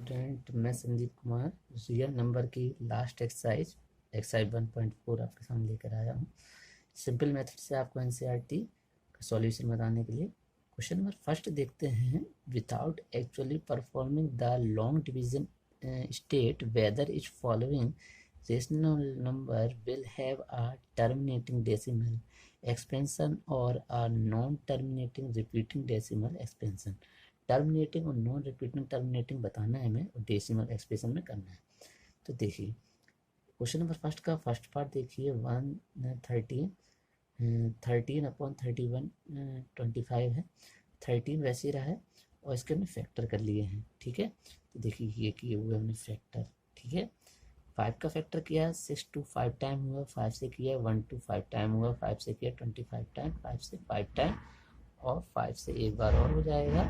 Student, मैं Sandeep Kumar real number की last exercise 1.4 आपके सामने लेकर आया हूँ। सिंपल मेथड से आपको एनसीईआरटी का सॉल्यूशन बताने के लिए क्वेश्चन नंबर फर्स्ट देखते हैं। Without actually performing the long division state whether is following rational number will have a terminating decimal expansion और a non terminating repeating decimal expansion. Terminating और नॉन रिपीटिंग टर्मिनेटिंग बताना है हमें और decimal expression में करना है। तो देखिए क्वेश्चन नंबर फर्स्ट का फर्स्ट पार्ट देखिए 13/31 25 है। 13 वैसे ही रहा है और इसके हमने फैक्टर कर लिए हैं। ठीक है, तो देखिए ये किए हुए हमने फैक्टर। ठीक है, 5 का फैक्टर किया है 6 to 5 टाइम हुआ, 5 से किया 1 to 5 टाइम हुआ, 5 से किया 25 टाइम, 5 से 5 टाइम और 5 से एक बार और हो जाएगा,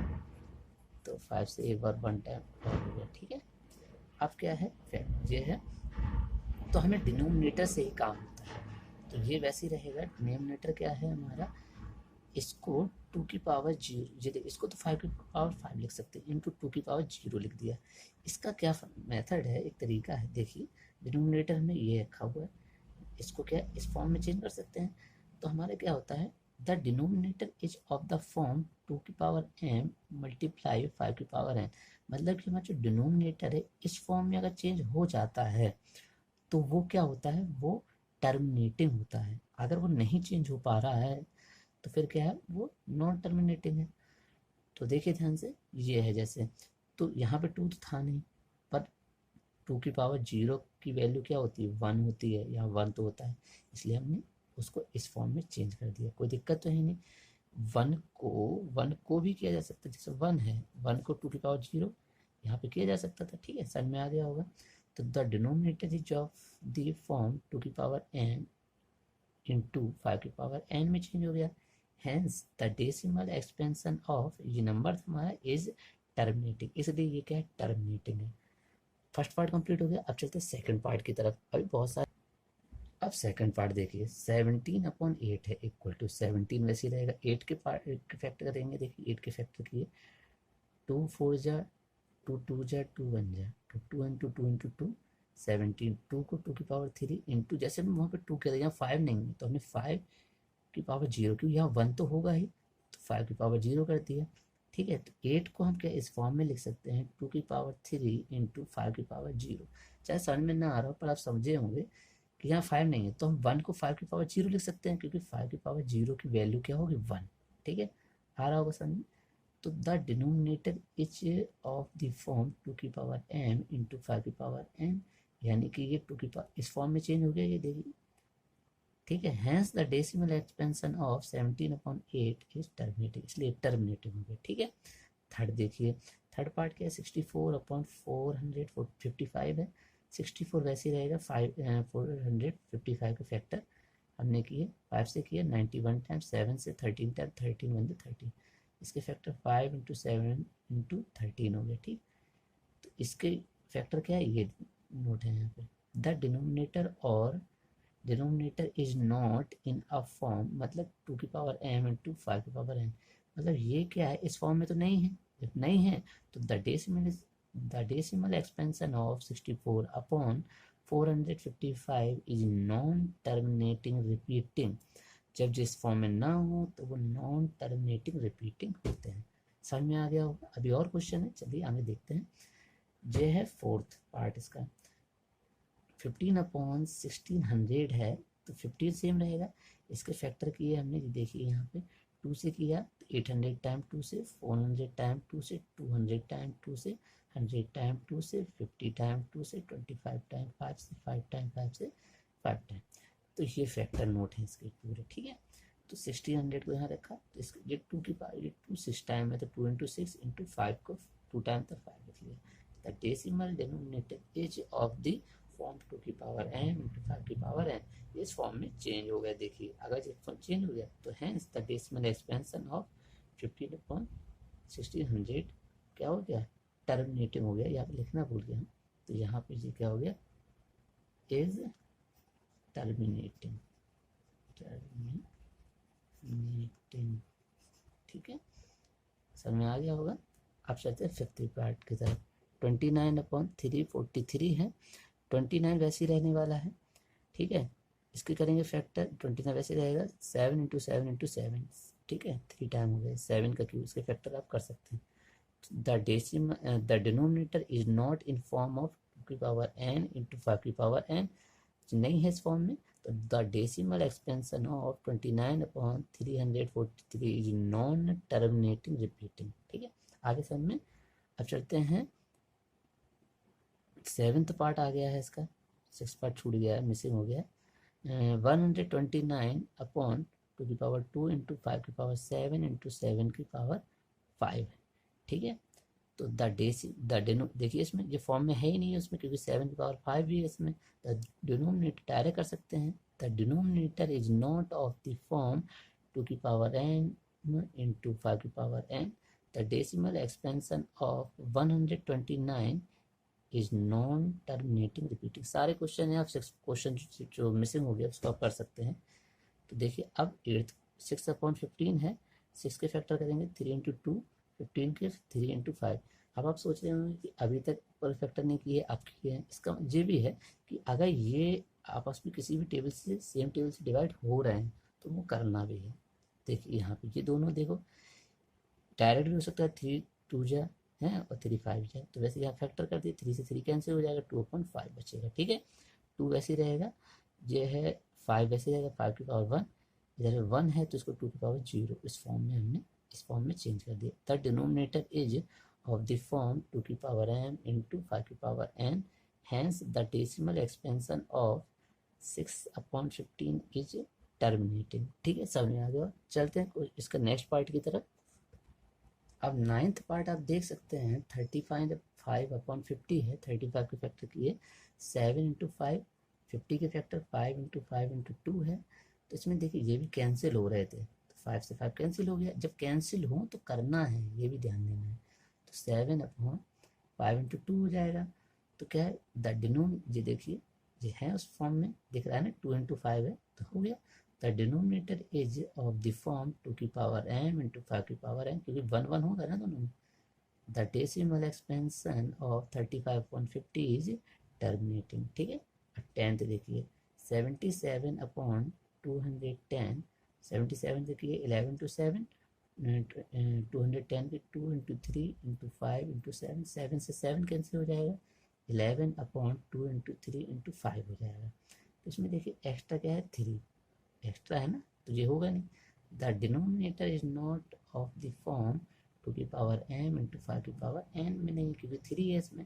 तो 5 से एक बार 1 टाइम और हो गया। ठीक है, अब क्या है फैक्ट ये है, तो हमें डिनोमिनेटर से ही काम होता है। तो ये वैसे ही रहेगा। डिनोमिनेटर क्या है हमारा, इसको 2 की पावर 0, ये देखिए इसको तो 5 की पावर 5 लिख सकते हैं, इनटू 2 की पावर 0 लिख दिया। इसका क्या मेथड है, एक तरीका है। देखिए डिनोमिनेटर में ये रखा हुआ है, इसको क्या इस फॉर्म में चेंज कर सकते हैं। तो हमारे क्या होता है, the denominator is of the form 2 की पावर m मल्टीप्लाई 5 की पावर n। मतलब कि हमारा जो डिनोमिनेटर है इस फॉर्म में अगर चेंज हो जाता है तो वो क्या होता है, वो टर्मिनेटिंग होता है। अगर वो नहीं चेंज हो पा रहा है तो फिर क्या है, वो नॉन टर्मिनेटिंग है। तो देखिए ध्यान से, ये है जैसे, तो यहाँ पे 2 तो था नहीं, पर 2 की पावर 0 की वैल्यू क्या होती है, 1 होती है, यहाँ 1 तो होता है, इसलिए हमने उसको इस फॉर्म में चेंज कर दिया। कोई दिक्कत तो है नहीं। 1 को भी किया जा सकता है, जैसे 1 है, 1 को 2 की पावर 0 यहाँ पे किया जा सकता था। ठीक है, समझ में आ गया होगा। तो the denominator is of the form 2 की पावर n इंटू 5 की पावर n में चेंज हो गया। Hence the decimal expansion of ये नंबर हमारा इज टर्मिनेटिंग, इसलिए ये क्या है, टर्मिनेटिंग है। फर्स्ट पार्ट कंप्लीट हो गया। अब चलते हैं सेकंड पार्ट की तरफ, अभी बहुत सारे। अब सेकंड पार्ट देखिए, 17/8 है इक्वल टू 17 वैसे ही रहेगा। 8 के पार्ट के फैक्टर करेंगे। देखिए 8 के फैक्टर किए, 2 4 जा 2 2 जा 2 1 जा, तो 2 इंटू 2 इंटू 2 17। 2 को 2 की पावर 3 इंटू, जैसे हम वहाँ पे 2 किया था, यहाँ 5 नहीं है तो हमने 5 की पावर 0, क्योंकि यहाँ 1 तो होगा ही, तो 5 की पावर 0 कर दिया। ठीक है, तो 8 को हम क्या इस फॉर्म में लिख सकते हैं, 2 की पावर 3 इंटू 5 की पावर 0। चाहे समझ में ना आ रहा हो पर आप समझे होंगे कि यहाँ 5 नहीं है, तो हम 1 को 5 की पावर 0 लिख सकते हैं, क्योंकि 5 की पावर 0 की वैल्यू क्या होगी, 1। ठीक है, आ रहा होगा समझ में। तो the denominator is of the form 2 की पावर m इंटू 5 की पावर n, यानी कि ये 2 की पावर इस फॉर्म में चेंज हो गया, ये देखिए। ठीक है, hence the decimal expansion of 17/8 is terminating, इसलिए टर्मिनेटिंग हो गया। ठीक है, थर्ड देखिए, थर्ड पार्ट क्या है, 64/455 है। 64 वैसे ही रहेगा, 455 का फैक्टर हमने किए, 5 से किया 91 टाइम, 7 से 13 टाइम, 13 1 13, इसके फैक्टर 5 इंटू 7 इंटू 13 हो गया। ठीक, तो इसके फैक्टर क्या है, ये नोट है यहाँ पे। The denominator is not in a form, मतलब 2 की पावर m इंटू 5 की पावर n, मतलब ये क्या है, इस फॉर्म में तो नहीं है। जब नहीं है तो the decimal expansion of 64 upon 455 is non terminating repeating. जब जिस फॉर्म में ना हो तो वो नॉन टर्मिनेटिंग रिपीटिंग होते हैं। समझ में आ गया होगा। अभी और क्वेश्चन है, चलिए आगे देखते हैं। ये है फोर्थ पार्ट इसका, 15/1600 है, तो 15 सेम रहेगा। इसके फैक्टर किए हमने, देखिए यहाँ पे 2 से किया तो 800 टाइम 2 से, 400 टाइम 2 से, 200 टाइम 2 से, 100 टाइम 2 से, 50 टाइम 2 से, 25 टाइम 5 से, 5 टाइम 5 से, 5 टाइम। तो ये फैक्टर नोट है इसके पूरे। ठीक है, तो 1600 को यहाँ रखा, तो इसके ये 2 की पावर, ये 2 6 टाइम है, तो 2 इंटू 6 इंटू 5 को 2 टाइम तो 5 लिख लिया। The decimal denominator is of the form 2 की पावर m इंटू 5 की पावर n, इस फॉर्म में चेंज हो गया। देखिए अगर ये फॉर्म चेंज हो गया तो hence the decimal expansion of 15/1600 क्या हो गया, टर्मिनेटिंग हो गया। यहाँ पे लिखना भूल गया, तो यहाँ पे ये क्या हो गया, इज टर्मिनेटिंग। ठीक है, समझ में आ गया होगा। अब चलते हैं फिफ्थ पार्ट की तरफ। 29/3 43 है, 29 वैसे ही रहने वाला है, ठीक है। इसके करेंगे फैक्टर, 29 वैसे रहेगा, 7 इंटू 7 इंटू 7, ठीक है, 3 टाइम हो गए, 7 का क्यूब, इसके फैक्टर आप कर सकते हैं। The denominator is not in form of 2 की पावर n इंटू 5 की पावर n, नहीं है इस फॉर्म में, तो the decimal expansion of 29/343 is non terminating repeating, ठीक है। आगे सब में अब चलते हैं, 7th पार्ट आ गया है इसका, 6th पार्ट छूट गया है, मिसिंग हो गया है। 129/2 इंटू 5 की पावर 7 इंटू 7 की पावर 5 है, ठीक है। तो देखिए इसमें ये फॉर्म में है ही नहीं है उसमें, क्योंकि 7 की पावर 5 भी है इसमें। द डिनोमिनेटर डायरेक्ट कर सकते हैं, the denominator is not of the form 2 की पावर n इंटू 5 की power n, the decimal expansion of 129 is non terminating repeating. सारे क्वेश्चन है, आप 6 क्वेश्चन जो मिसिंग हो गया उसको आप कर सकते हैं। तो देखिए अब 8 6/15 है, 6 के फैक्टर करेंगे 3 इंटू 2, 15 के 3 इंटू 5। अब आप सोच रहे होंगे कि अभी तक पर फैक्टर नहीं किए, आप किए हैं। इसका ये भी है कि अगर ये आपस में किसी भी टेबल से, सेम टेबल से डिवाइड हो रहे हैं तो वो करना भी है। देखिए यहाँ पे ये दोनों देखो, डायरेक्ट भी हो सकता है, 3 2 जा है और 3 5 जाए, तो वैसे यहाँ फैक्टर कर दिए, 3 से 3 कैंसिल हो जाएगा, 2/5 बचेगा, ठीक है। 2 वैसे ही रहेगा, ये है 5 वैसे रहेगा, 5 की पावर 1, इधर 1 है तो इसको 2 की पावर 0 इस फॉर्म में हमने इस फॉर्म में चेंज कर दिया। The denominator is of the form 2 की पावर m इंटू 5 की power n, hence the decimal expansion of 6/15 is terminating, ठीक है। समझ में आ गया। चलते हैं इसका नेक्स्ट पार्ट की तरफ। अब 9th पार्ट आप देख सकते हैं, 35/50 है, 35 के फैक्टर किए 7 इंटू 5, 50 के फैक्टर 5 इंटू 5 इंटू 2 है। तो इसमें देखिए ये भी कैंसिल हो रहे थे, तो 5 से 5 कैंसिल हो गया। जब कैंसिल हो तो करना है, ये भी ध्यान देना है। तो 7/5 इंटू 2 हो जाएगा। तो क्या है, द डिनोम, ये देखिए ये है उस फॉर्म में, दिख रहा है ना, 2 इंटू 5 है तो हो गया। The denominator is of the form 2 की पावर m इंटू 5 की पावर n, क्योंकि 1 1 होगा ना दोनों में। The decimal expansion of 35/50 is terminating, ठीक है। 10th देखिए, 77/210, 77 देखिए 11 to 7, 210 के 2 इंटू 3 इंटू 5 इंटू 7, 7 से 7 कैंसिल हो जाएगा, 11/2 इंटू 3 इंटू 5 हो जाएगा। तो इसमें देखिए एक्स्ट्रा क्या है, 3 एक्स्ट्रा है ना, तो ये होगा नहीं। The denominator is not of the form 2 की पावर m इंटू 5 की पावर n में नहीं, क्योंकि 3 है इसमें।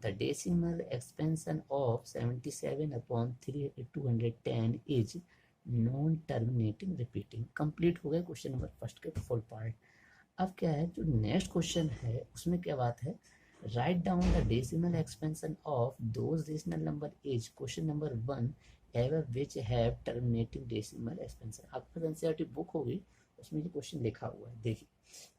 The decimal expansion of 77/210 is non terminating repeating. Complete हो गया क्वेश्चन नंबर फर्स्ट के फुल पार्ट। अब क्या है, जो नेक्स्ट क्वेश्चन है उसमें क्या बात है, write down the decimal expansion of those rational number is question number 1 ever which have terminating decimal expansion. आपके पास एनसीईआरटी बुक होगी, उसमें ये क्वेश्चन लिखा हुआ है। देखिए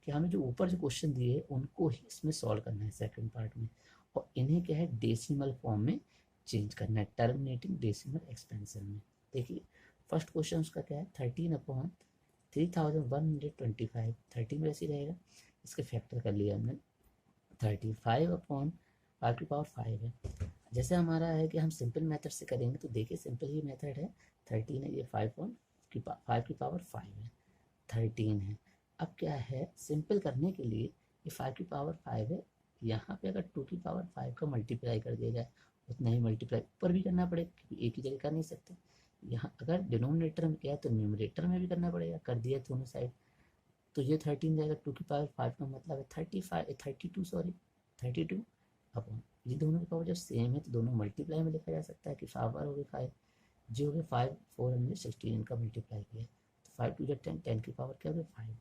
कि हमें जो ऊपर जो क्वेश्चन दिए उनको ही इसमें सॉल्व करना है सेकंड पार्ट में, और इन्हें क्या है, डेसिमल फॉर्म में चेंज करना है, टर्मिनेटिंग डेसिमल एक्सपेंशन में। देखिए फर्स्ट क्वेश्चन उसका क्या है, 13/3125, 13 वैसे ही रहेगा, इसके फैक्टर कर लिया हमने, 35/5 की पावर 5 है। जैसे हमारा है कि हम सिंपल मेथड से करेंगे, तो देखिए सिंपल ही मेथड है, 13 है, ये 5 की पावर 5 है, 13 है। अब क्या है, सिंपल करने के लिए ये 5 की पावर 5 है, यहाँ पे अगर 2 की पावर 5 का मल्टीप्लाई कर दिया जाए, उतना ही मल्टीप्लाई ऊपर भी करना पड़ेगा, क्योंकि एक ही जगह कर नहीं सकते। यहाँ अगर डिनोमिनेटर में क्या है तो न्यूमरेटर में भी करना पड़ेगा, कर दिया दोनों साइड, तो ये 13 जाएगा, 2 की पावर 5 का मतलब है 32 अपॉन, ये दोनों की पावर जब सेम है तो दोनों मल्टीप्लाई में लिखा जा सकता है कि 5 बार हो गए 5, जी हो गए 5, 416 इनका मल्टीप्लाई किया तो 5 2 10, 10 की पावर क्या हो गया 5।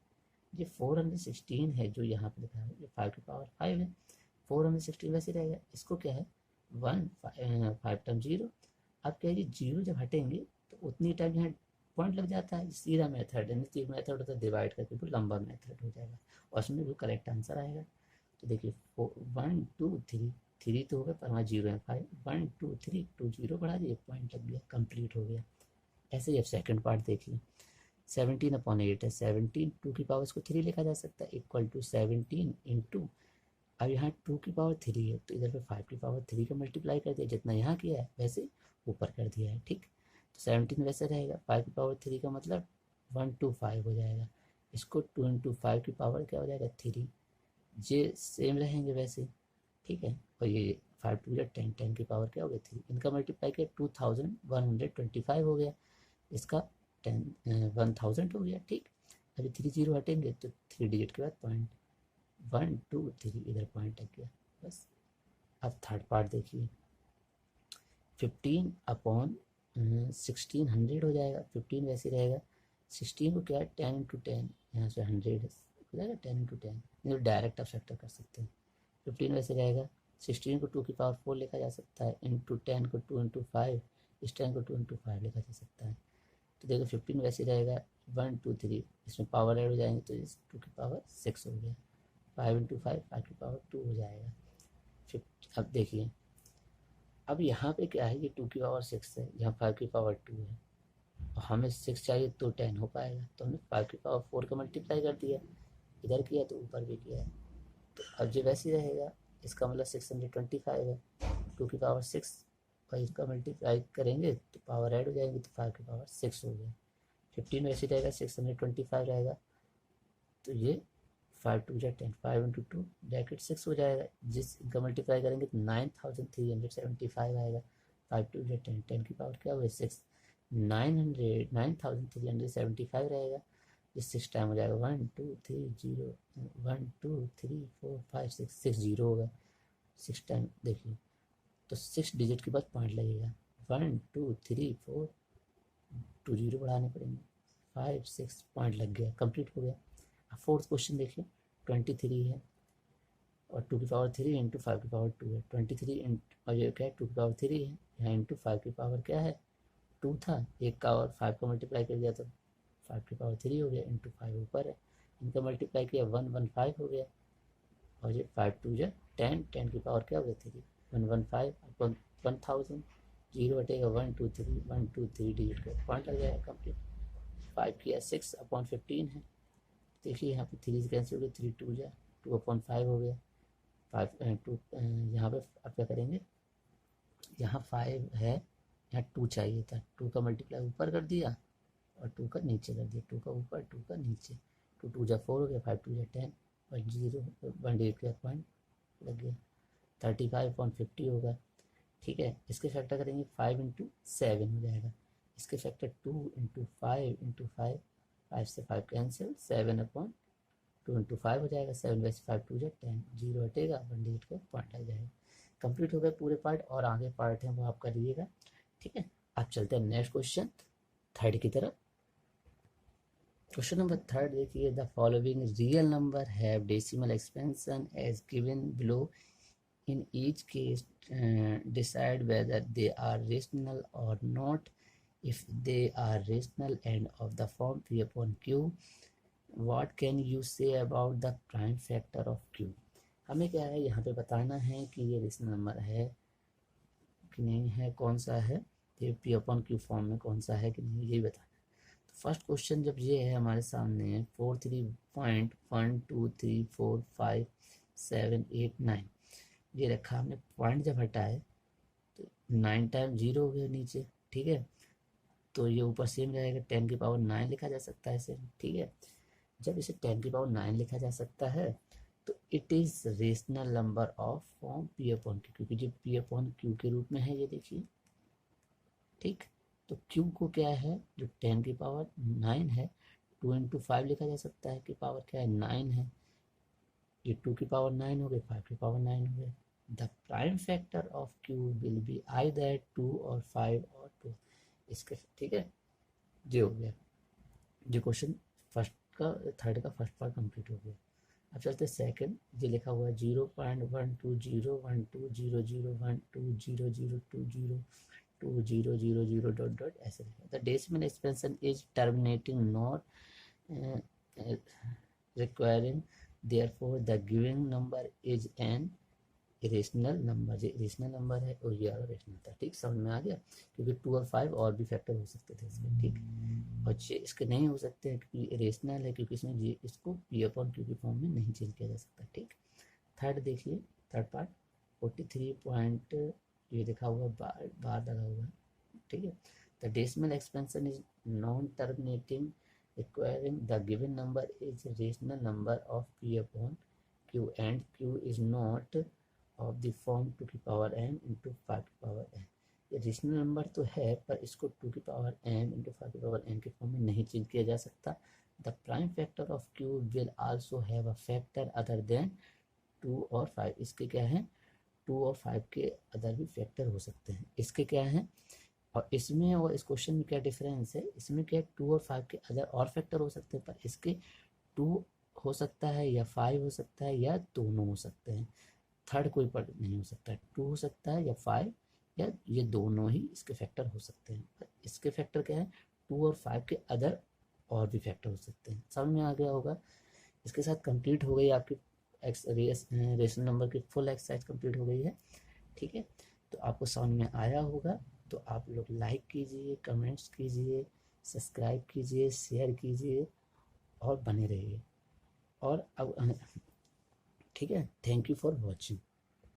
ये 416 है जो यहाँ पे लिखा है, ये 5 की पावर 5 है, 416 वैसे रहेगा, इसको क्या है 1 5 टाइम 0। अब क्या है, ये 0 जब हटेंगे तो उतनी टाइम यहाँ पॉइंट लग जाता है, सीधा मेथड है, नहीं मेथड होता है डिवाइड करके, तो लंबा मेथड हो जाएगा और उसमें भी करेक्ट आंसर आएगा। तो देखिए 1 2 3, 3 तो हो गया पर वहाँ 0 है, 5 1 2 3 2 0 बढ़ा दिए, पॉइंट लग गया, कंप्लीट हो गया। ऐसे ही अब सेकंड पार्ट देखिए, 17/8 है, 17 2 की पावर को 3 लिखा जा सकता है, इक्वल टू 17 इंटू अब यहाँ 2 की पावर 3 है तो इधर पे 5 की पावर 3 का मल्टीप्लाई कर दिया, जितना यहाँ किया है वैसे ऊपर कर दिया है, ठीक। तो 17 वैसे रहेगा, 5 की पावर 3 का मतलब 125 हो जाएगा। इसको 2 इंटू 5 की पावर क्या हो जाएगा 3, ये सेम रहेंगे वैसे, ठीक है। और ये 5 टू 10, 10 की पावर क्या हो गया 3, इनका मल्टीप्लाई किया 2125 हो गया, इसका 1000 हो गया, ठीक। अभी 3 जीरो हटेंगे तो 3 डिजिट के बाद पॉइंट, 1 2 3 इधर पॉइंट लग गया बस। अब थर्ड पार्ट देखिए, 15 अपॉन 1600 हो जाएगा, 15 वैसे रहेगा, 16 को क्या है 10 इंटू 10, यहाँ से 100 हो जाएगा 10 इंटू 10, ये डायरेक्ट आप फैक्टर कर सकते हैं। 15 वैसे रहेगा, 16 को 2 की पावर 4 लिखा जा सकता है, इंटू 10 को 2 इंटू 5, इस 10 को 2 इंटू 5 लिखा जा सकता है। तो देखो 15 वैसे रहेगा 1 2 3, इसमें पावर ऐड हो जाएंगे तो इस 2 की पावर 6 हो गया, 5 इंटू 5, 5 की पावर 2 हो जाएगा। फिर अब देखिए, अब यहाँ पे क्या है, ये 2 की पावर 6 है, यहाँ 5 की पावर 2 है, और हमें 6 चाहिए तो 10 हो पाएगा, तो हमने 5 की पावर 4 का मल्टीप्लाई कर दिया, इधर किया तो ऊपर भी किया है। तो अब जो वैसे ही रहेगा, इसका मतलब 625 है, 2 की पावर 6 और इसका मल्टीप्लाई करेंगे तो पावर ऐड हो जाएंगे, तो 5 की पावर 6 हो गया। 15 वैसे रहेगा, 625 रहेगा, तो ये 5 टू जा 10, 5 इंटू 2 ब्रैकेट 6 हो जाएगा, जिस इनका मल्टीप्लाई करेंगे तो 9375 आएगा। 5 टू जा 10, 10 की पावर क्या हुआ 6, 9375 रहेगा, ये 6 टाइम हो जाएगा, 1 2 3 0, 1 2 3 4 5 6, 6 जीरो होगा, 6 टाइम देखिए, तो 6 डिजिट के बाद पॉइंट लगेगा, 1 2 3 4, 2 जीरो बढ़ाने पड़ेंगे, 5 6 पॉइंट लग गया, कंप्लीट हो गया। अब फोर्थ क्वेश्चन देखिए, 23 है और 2 की पावर 3 इंटू 5 की पावर 2 है, 23 और ये क्या है 2 की पावर 3 है, यहाँ इंटू 5 की पावर क्या है 2 था, एक का और 5 का मल्टीप्लाई कर दिया तो 5 की पावर 3 हो गया, इंटू 5 ऊपर है, इनका मल्टीप्लाई किया 115 हो गया, और ये 5 टू जा 10, 10 की पावर क्या हो गया 3, 115 अपॉन 1000, जीरो हटेगा 1 2 3, 1 2 3 डिजिट का पॉइंट लग जाएगा कंप्लीट। 5 किया 6 अपॉन 15 है, देखिए यहाँ पे 3 से कैंसिल हो गया, 3 टू जा 2 अपॉन 5 हो गया, 5 टू यहाँ पे अब क्या करेंगे, यहाँ 5 है, यहाँ 2 चाहिए था, 2 का मल्टीप्लाई ऊपर कर दिया और 2 का नीचे कर दिया, 2 का ऊपर 2 का नीचे, 2 टू जा 4 हो गया, 5 टू जा 10, 1 जीरो 1 8 का पॉइंट लग गया, 35/50 होगा, ठीक है। इसके फैक्टर करेंगे 5 इंटू 7 हो जाएगा, इसके फैक्टर 2 इंटू 5 इंटू 5, 5 से 5 कैंसिल, 7/2 इंटू 5 हो जाएगा, 7 वैसे 5 टू जा 10, जीरो हटेगा 1 डिजिट का पॉइंट लग जाएगा। कंप्लीट हो गए पूरे पार्ट, और आगे पार्ट है वो आप करिएगा, ठीक है। अब चलते हैं नेक्स्ट क्वेश्चन थर्ड की तरफ। क्वेश्चन नंबर थर्ड देखिए, the following real number have decimal expansion as given below, in each case decide whether they are rational or not. If they are rational and of the form p upon q, what can you say about the prime factor of q? हमें क्या है यहाँ पे बताना है कि ये rational number है कि नहीं है, कौन सा है, ये पी अपॉन क्यू फॉर्म में कौन सा है कि नहीं, यही बताना है। तो फर्स्ट क्वेश्चन जब ये है हमारे सामने 43.123456789, ये रखा हमने, पॉइंट जब हटाए तो 9 टाइम जीरो हो गया नीचे, ठीक है, तो ये ऊपर सेम रहेगा, 10 की पावर 9 लिखा जा सकता है सेम, ठीक है। जब इसे 10 की पावर 9 लिखा जा सकता है तो it is rational number of form P upon Q, क्योंकि जो पी अपॉन क्यू के रूप में है ये देखिए, ठीक। तो क्यू को क्या है, जो 10 की पावर 9 है, 2 इंटू 5 लिखा जा सकता है कि पावर क्या है 9 है, ये 2 की पावर 9 हो गई, 5 की पावर 9 हो गई। The prime factor of Q will be either 2 और 5 और 2, इसके, ठीक है, ये हो गया, जो क्वेश्चन फर्स्ट का थर्ड का फर्स्ट पार्ट कंप्लीट हो गया। अब चलते सेकंड, ये लिखा हुआ है 0.120120020020020 डॉट डॉट ऐसे लिखा, the decimal expansion is terminating not requiring, therefore the given number is an irrational number, ये इरेशनल नंबर है और ये रेशनल था, ठीक, समझ में आ गया, क्योंकि 2 और 5 और भी फैक्टर हो सकते थे इसके, ठीक, और ये इसके नहीं हो सकते हैं क्योंकि इरेशनल है, क्योंकि इसमें ये इसको पी अपॉन क्यू की फॉर्म में नहीं चेंज किया जा सकता, ठीक। थर्ड देखिए, थर्ड पार्ट 43 पॉइंट ये लिखा हुआ है, बार लगा हुआ है, ठीक है। The decimal expansion is non terminating requiring the given number is a rational number of p upon q and q is not of the form 2 की पावर n into 5 की पावर n। ये रेशनल नंबर तो है पर इसको 2 की power n into 5 की power n के फॉर्म में नहीं चेंज किया जा सकता। The prime factor of q will also have a factor other than 2 और 5। इसके क्या है, 2 और 5 के अदर भी फैक्टर हो सकते हैं, इसके क्या है। और इसमें और इस क्वेश्चन में क्या डिफरेंस है, इसमें क्या 2 और 5 के अदर और फैक्टर हो सकते हैं, पर इसके 2 हो सकता है या 5 हो सकता है या दोनों हो सकते हैं। थर्ड कोई पर नहीं हो सकता है, 2 हो सकता है या 5 या ये दोनों ही इसके फैक्टर हो सकते हैं। पर इसके फैक्टर क्या है, 2 और 5 के अदर और भी फैक्टर हो सकते हैं। समझ में आ गया होगा। इसके साथ कंप्लीट हो गई आपकी रेशनल नंबर की फुल एक्सरसाइज कंप्लीट हो गई है, ठीक है। तो आपको समझ में आया होगा। तो आप लोग लाइक कीजिए, कमेंट्स कीजिए, सब्सक्राइब कीजिए, शेयर कीजिए और बने रहिए। और अब ठीक है, थैंक यू फॉर वॉचिंग।